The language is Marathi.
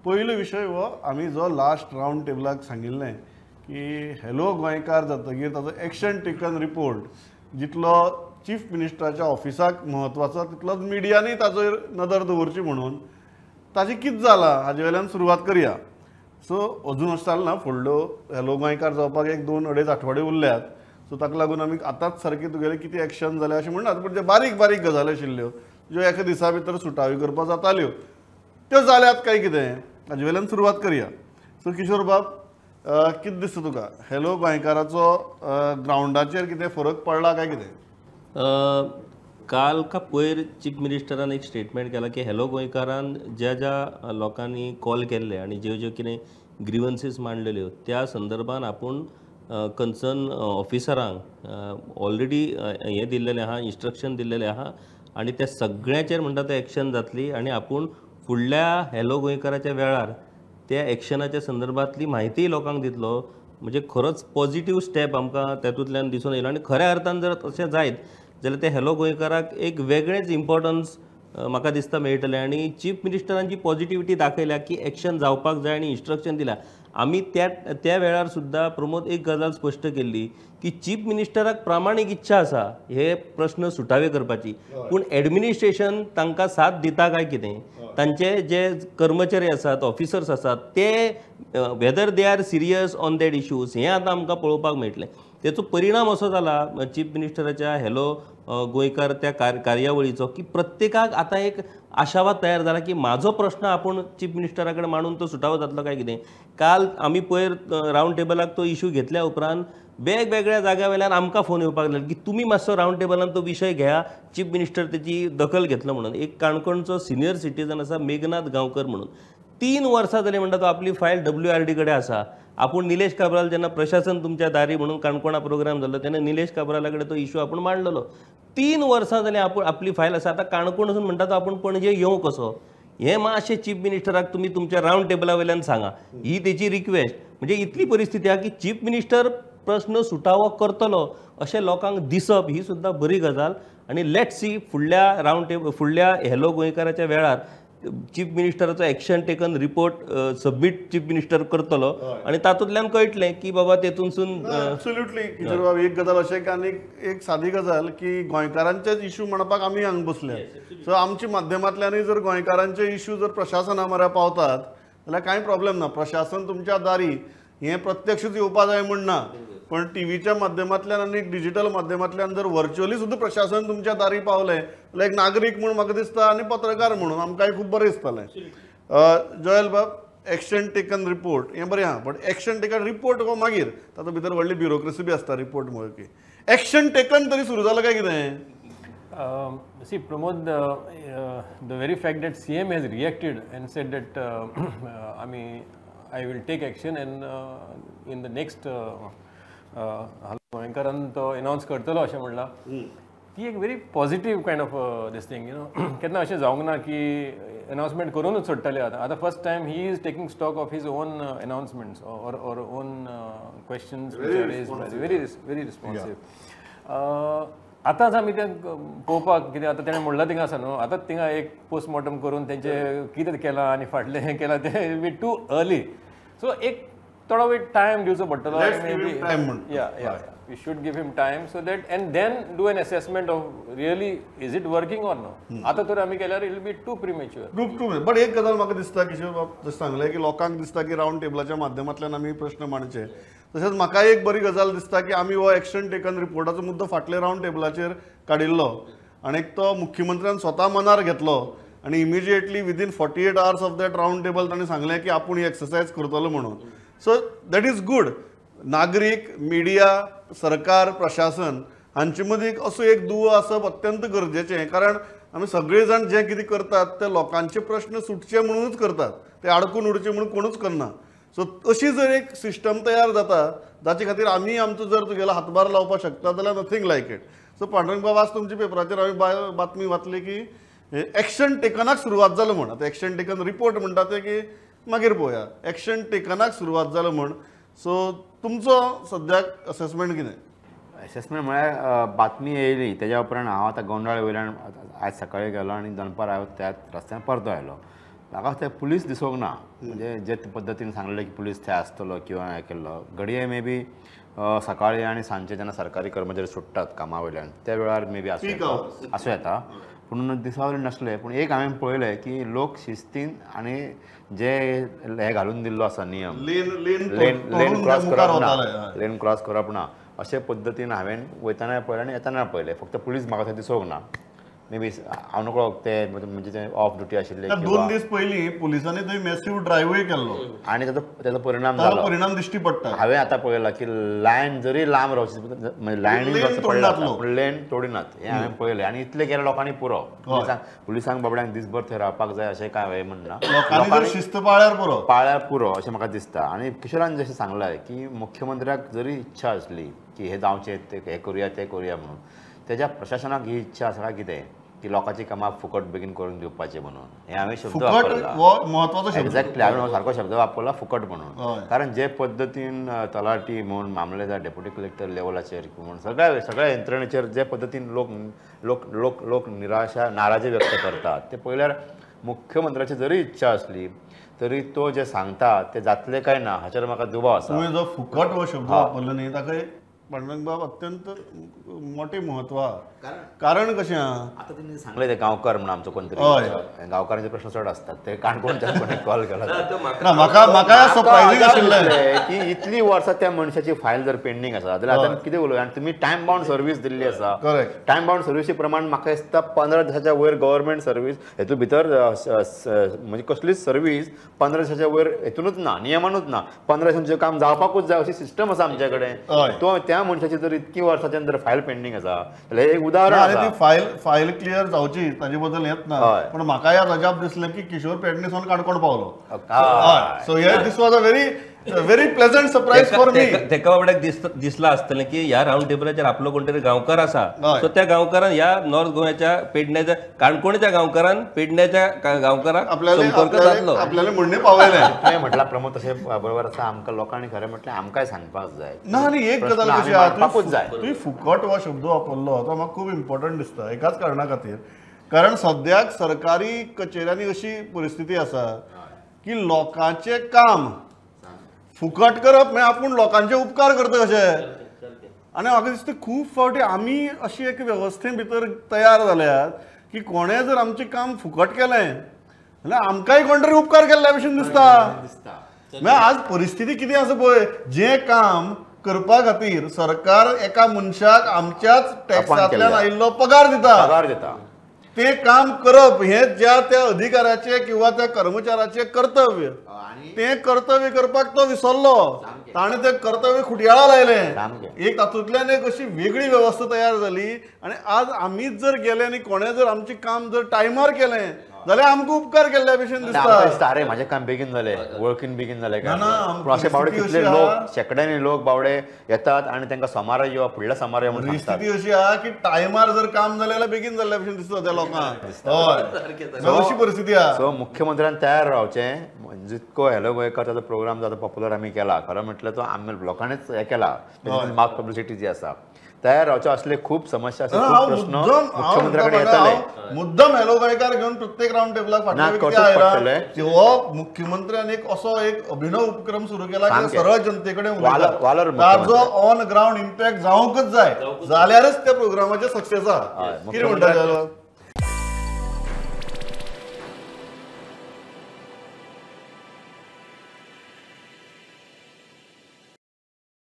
पयलो विशय हो आमी जो लास्ट रावंड टेबलाक सांगिल्लें की हॅलो गोंयकार जातकीर ताचो एक्शन टेकन रिपोर्ट जितलो चीफ मिनिस्टराच्या ऑफिसाक म्हत्वाचो तितलोच मिडियांनी ताचेर नदर दवरची म्हणून ताजें कितें जालां हाजे वयल्यान सुरवात करया. सो अजून अशें जालें ना, फुडलो हॅलो गोंयकार जावपाक 1-2 आठवडे उरल्यात. सो ताका लागून आमी आतांच सारके तुगेलें कितें एक्शन जालें अशें म्हणनात, पूण जे बारीक बारीक गजाली आशिल्ल्यो ज्यो एका दिसा भितर सुटावी करपा जाताल्यो त्यो जाल्यात काय कितें हाजे वयल्यान सुरवात करया. सो किशोर बाब, कितें दिसता तुका, हॅलो गोंयकाराचो ग्रावंडाचेर कितें फरक पडला काय कितें? काल का पयर चीफ मिनिस्टरान एक स्टेटमेंट केला की हॅलो गोंयकारान ज्या ज्या लोकांनी कॉल केल्ले आनी ज्यो ज्यो कितें ग्रिवन्सीस मांडलेल्यो त्या संदर्भान आपूण कन्सर्न ऑफिसरांक ऑलरेडी हें दिल्लेलें आहा, इन्स्ट्रक्शन दिल्लेलें आहा आनी त्या सगळ्याचेर म्हणटा तें एक्शन जातली आनी आपूण फुडल्या हॅलो गोंयकाराच्या वेळार त्या एक्शनाच्या संदर्भांतली म्हायती लोकांक दितलो. म्हणजे खरोच पॉझिटिव्ह स्टेप आमकां तातूंतल्यान दिसून येयलो आनी खऱ्या अर्थान जर तशें जायत जाल्यार ते हॅलो गोंयकाराक एक वेगळेंच इम्पॉर्टन्स म्हाका दिसता मेळटलें. आनी चीफ मिनिस्टरांची पॉझिटिव्हिटी दाखयल्या की एक्शन जावपाक जाय आनी इन्स्ट्रक्शन दिल्या. आमी त्या वेळार सुद्दां प्रमोद एक गजाल स्पश्ट केल्ली की चीफ मिनिस्टराक प्रामाणीक इच्छा आसा हे प्रश्न सुटावे करपाची, पूण एडमिनिस्ट्रेशन तांकां साथ दिता काय कितें, तांचे जे कर्मचारी आसात, ऑफिसर्स आसात ते whether they are serious on that issues हें आतां आमकां पळोवपाक मेळटलें. तेचो परिणाम असो जाला चीफ मिनिस्टराच्या हॅलो गोंयकार त्या कार्यावळीचो की प्रत्येकाक आतां एक आशावाद तयार जाला की म्हाजो प्रश्न आपूण चीफ मिनिस्टरा कडेन मांडून तो सुटावो जातलो काय कितें. काल आमी पयर रावंड टेबलाक तो इश्यू घेतल्या उपरांत वेगवेगळ्या जाग्या वयल्यान आमकां फोन येवपाक लागले की तुमी मातसो रावंड टेबलान तो विशय घेया, चीफ मिनिस्टर तेची दखल घेतलो म्हणून. एक काणकोणचो सिनियर सिटीजन आसा मेघनाथ गांवकर म्हणून, 3 वर्सां जालीं म्हणटा तो आपली फायल WRD कडेन आसा. आपूण निलेश काब्राल जेन्ना प्रशासन तुमच्या दारी म्हणून काणकोणा प्रोग्राम जाल्लो तेन्ना निलेश काब्राला कडेन तो इश्यू आपूण मांडलेलो. 3 वर्सां जालीं आपूण आपली फायल आसा. आतां काणकोण वचून म्हणटा तो आपूण पणजे येवं कसो, हें मातशें चीफ मिनिस्टराक तुमी तुमच्या रावंड टेबला वयल्यान सांगा, ही तेची रिक्वेस्ट. म्हणजे इतली परिस्थिती आहा की चीफ मिनिस्टर प्रश्न सुटावो करतलो अशें लोकांक दिसप ही सुद्दां बरी गजाल. आनी लेट्स सी फुडल्या हॅलो गोंयकाराच्या वेळार चीफ मिनिस्टराचो action taken report submit chief minister करतलो आनी तातूंतल्यान कळटलें की बाबा तेतूनसून एब्सोल्युटली किशोर बाब, एक गजाल अशें की आनी एक सादी गजाल की गोंयकारांचेच इश्यू म्हणपाक आमी हांगा बसले. सो आमच्या माध्यमांतल्यानय जर गोंयकारांचे इश्यू जर प्रशासना म्हऱ्या पावतात जाल्यार कांय प्रॉब्लेम ना. प्रशासन तुमच्या दारी हें प्रत्यक्षच येवपा जाय म्हण ना, पण टीव्हीच्या माध्यमांतल्यान आनी डिजिटल माध्यमांतल्यान जर व्हर्च्युअली सुद्दां प्रशासन तुमच्या दारी पावलें जाल्यार एक नागरीक म्हणून म्हाका दिसता आनी पत्रकार म्हणून आमकांय खूब बरें दिसतलें. जयल बाब, एक्शन टेकन रिपोर्ट हें बरें आहा, पण एक्शन टेकन रिपोर्ट हो मागीर तातूंत भितर व्हडली ब्युरोक्रेसी बी आसता रिपोर्ट म्हळ्यार की. एक्शन टेकन तरी सुरू जालां काय कितें? See, Pramod, the very fact that CM has reacted and said that I will take action and in the next गोंयकारान तो अनाउन्स करतलो अशें म्हणला, ती एक very positive kind of this thing. केन्ना अशें जावंक ना की अनाउन्समेंट करूनच सोडटले. आतां first time he is taking stock of his own announcements or own questions very responsive. आतांच आमी तें पळोवपाक कितें आतां तेणें म्हणलां थिंगा आसा न्हू, आतांच थिंगा एक पोस्टमॉर्टम करून तेंचें कितें केलां आनी फाटलें हें केलां तें बी टू अर्ली. सो एक थोडो वेळ टायम दिवचो पडटलो. We should give him time so that and then do an assessment of really is it working or no. आतां तर आमी केल्यार it will be too premature. But एक गजाल म्हाका दिसता किशोर बाब, जशें सांगलें की लोकांक दिसता की रावंड टेबलाच्या माध्यमांतल्यान आमी प्रश्न मांडचे, तशेंच म्हाका एक बरी गजाल दिसता की आमी हो एक्शन टेकन रिपोर्टाचो मुद्दो फाटले रावंड टेबलाचेर काडिल्लो आनी तो मुख्यमंत्र्यान स्वता मनार घेतलो आनी immediately within 48 hours of that round table ताणें सांगलें की आपूण ही एक्सरसायज करतलो म्हणून. So that is good. नागरीक, मिडिया, सरकार, प्रशासन हांचे मदीं असो एक दुवो आसप अत्यंत गरजेचें. कारण आमी सगळे जाण जें कितें करतात ते लोकांचे प्रश्न सुटचे म्हणूनच करतात, ते आडकून उरचे म्हणून कोणूच करना. सो अशी जर एक सिस्टम तयार जाता जाचे खातीर आमी आमचो जर तुगेलो हातभार लावपाक शकता जाल्यार nothing like it. So Pandurang बाबा, आज तुमच्या पेपराचेर हांवें बातमी वाचली की एक्शन टेकनाक सुरवात जालो म्हण. आतां एक्शन टेकन रिपोर्ट म्हणटा ते की मागीर पळोवया, एक्शन टेकनाक सुरवात जालो म्हण. सो तुमचो सद्याक असेसमेंट कितें? असेसमेंट म्हळ्यार बातमी येयली तेज्या उपरांत हांव आतां गोंडाळ वयल्यान आयज सकाळीं गेलो आनी दनपार हांव त्याच रस्त्यान परतो आयलो. म्हाका ते पुलीस दिसोंक ना म्हणजे जे पद्दतीन सांगलें की पुलीस थंय आसतलो किंवा हें केल्लो घडये मे बी सकाळी आनी सांजचे जेन्ना सरकारी कर्मचारी सुट्टात कामा वयल्यान त्या वेळार मे बी आसूं येता पूण दिसावले नसले पूण एक हांवें पळयलें की लोक शिस्तीन आनी जे हे घालून दिल्लो आसा नियम लेन क्रॉस करप ना लेन क्रॉस करप ना अशे पद्दतीन हांवें वयताना पळयलें आनी येताना पळयलें फक्त पुलीस म्हाका थंय दिसोंक ना मे बी हांव नकळो ते म्हणजे ते ऑफ ड्युटी आशिल्ले 2 दीस पयलीं पुलिसांनी थंय मॅसिव्ह ड्रायव्हूय केल्लो आनी तेजो परिणाम ताचो जालो परिणाम दिश्टी पडटा हांवें आतां पळयलां की लायन जरी लांब रावची म्हणजे लायनीन पडला पूण लेन तोडिनात हें हांवें पळयलें आनी इतले गेले लोकांनी पुरो पुलिसांक बाबड्यांक दिसभर थंय रावपाक जाय अशें काय हांवें म्हणना लोकांनी शिस्त पाळ्यार पुरो अशें म्हाका दिसता आनी किशोरान जशें सांगलां की मुख्यमंत्र्याक जरी इच्छा आसली की हे जावचें हें करुया तें करुया म्हणून तेज्या प्रशासनाक ही इच्छा आसा काय कितें की लोकांची कामां फुकट बेगीन करून दिवपाचें म्हणून हे हांवें शब्द वापरला एक्झॅक्टली हांवें सारको शब्द वापरला फुकट म्हणून कारण जे पद्दतीन तलाटी म्हूण मामलेदार डेप्युटी कलेक्टर लेवलाचेर म्हूण सगळ्या यंत्रणेचेर जे पद्दतीन लोक नाराजी व्यक्त करतात ते पळयल्यार मुख्यमंत्र्याची जरी इच्छा असली तरी तो जे सांगता ते जातले काय ना हाचेर म्हाका दुबाव आसा तुवें जो फुकट हो शब्द वापरलो न्ही ताका पांडुरंग बाब अत्यंत मोठे म्हत्व कारण कशें आतां तेणी सांगलें ते गांवकार म्हणून आमचो कोण तरी गांवकारांचे प्रश्न चड असतात ते काणकोणच्यान कोणी कॉल केला म्हाका सरप्रायझींग आशिल्लें की इतली वर्सां त्या मनशाची फायल जर पेंडींग आसा जाल्यार आतां कितें उलोवया आनी तुमी टायम बाउंड सर्वीस दिल्ली आसा टायम बाउंड सर्विसी प्रमाण म्हाका दिसता 15 दिसाच्या वयर गव्हर्मेंट सर्वीस हेतू भितर म्हणजे कसलीच सर्वीस 15 दिसाच्या वयर हेतूनच ना नियमानूच ना 15 दिसांचें काम जावपाकूच जाय अशी सिस्टम आसा आमचे कडेन तो त्या मनशाची जर इतकी वर्सांच्यान जर फायल पेंडींग आसा जाल्यार एक उदाहरण ती फायल क्लियर जावची ताजे बद्दल येत ना पण म्हाका याद अजाप दिसलें की किशोर पेडणेसून काणकोण पावलो so this was a very pleasant surprise for me तेका बाबड्याक दिसला आसतलें की ह्या राऊंड टेबलाचेर आपलो कोण तरी गांवकार आसा सो त्या गांवकारान ह्या नॉर्थ गोव्याच्या पेडण्याच्या काणकोणच्या गांवकारान पेडण्याच्या गांवकाराक संपर्क साधलो आपल्याला म्हणणे पावयलें म्हटला प्रमोद तशें बरोबर आसा आमकां लोकांनी खरें म्हटलें आमकांय सांगपाक जाय ना आनी एक गजाल कशी आहा तुवें फुकट हो शब्द वापरलो तो म्हाका खूब इम्पॉर्टंट दिसता एकाच कारणां खातीर कारण सद्याक सरकारी कचेऱ्यांनी अशी परिस्थिती आसा की लोकांचें काम फुकट करप म्हणजे आपूण लोकांचे उपकार करता कशें आनी म्हाका दिसता खूब फावटी आमी अशी एक वेवस्थे भितर तयार जाल्यात की कोणें जर आमचें काम फुकट केलें जाल्यार आमकांय कोण तरी उपकार केल्ल्या भशेन दिसता म्हणजे आज परिस्थिती कितें आसा पळय जें काम करपा खातीर सरकार एका मनशाक आमच्याच टॅक्सांतल्यान आयिल्लो पगार दिता ते काम करप हे ज्या त्या अधिकाऱ्याचे किंवा त्या कर्मचाऱ्याचे कर्तव्य ते कर्तव्य करपाक तो विसरलो ताणें तें कर्तव्य खुटयाळा लायलें एक तातूंतल्यान एक अशी वेगळी वेवस्था तयार जाली आनी आज आमीच जर गेले आनी कोणें जर आमचें काम जर टायमार केलें जाल्यार आमकां उपकार केल्ल्या भशेन दिसता अरे म्हाजें काम बेगीन जालें वळखीन बेगीन जालें काय अशे बावडे कितले लोक शेकड्यांनी लोक बावडे येतात आनी तांकां सोमार यो फुडल्या सोमार यो म्हणून परिस्थिती अशी आहा की टायमार जर काम जालें जाल्यार बेगीन जाल्ल्या भशेन दिसता त्या लोकांक हय अशी परिस्थिती आहा सो मुख्यमंत्र्यान तयार रावचें जितको हॅलो गोंयकार ताचो प्रोग्राम जाता पॉप्युलर आमी केला खरो म्हटल्यार तो आमी लोकांनीच हें केला मास पब्लिसिटी जी आसा तयार रावचे असले खूप समस्या खूप प्रश्न मुख्यमंत्र्याकडे येतले मुद्दम हॅलो गोंयकार घेवन प्रत्येक राउंड टेबलाक फाटल्यान हो मुख्यमंत्र्यान एक असो एक अभिनव उपक्रम सुरू केला की सरळ जनते कडेन ताजो ऑन ग्राउंड इम्पॅक्ट जावंकच जाय जाल्यारच त्या प्रोग्रामाचे सक्सेस आहा कितें म्हणटा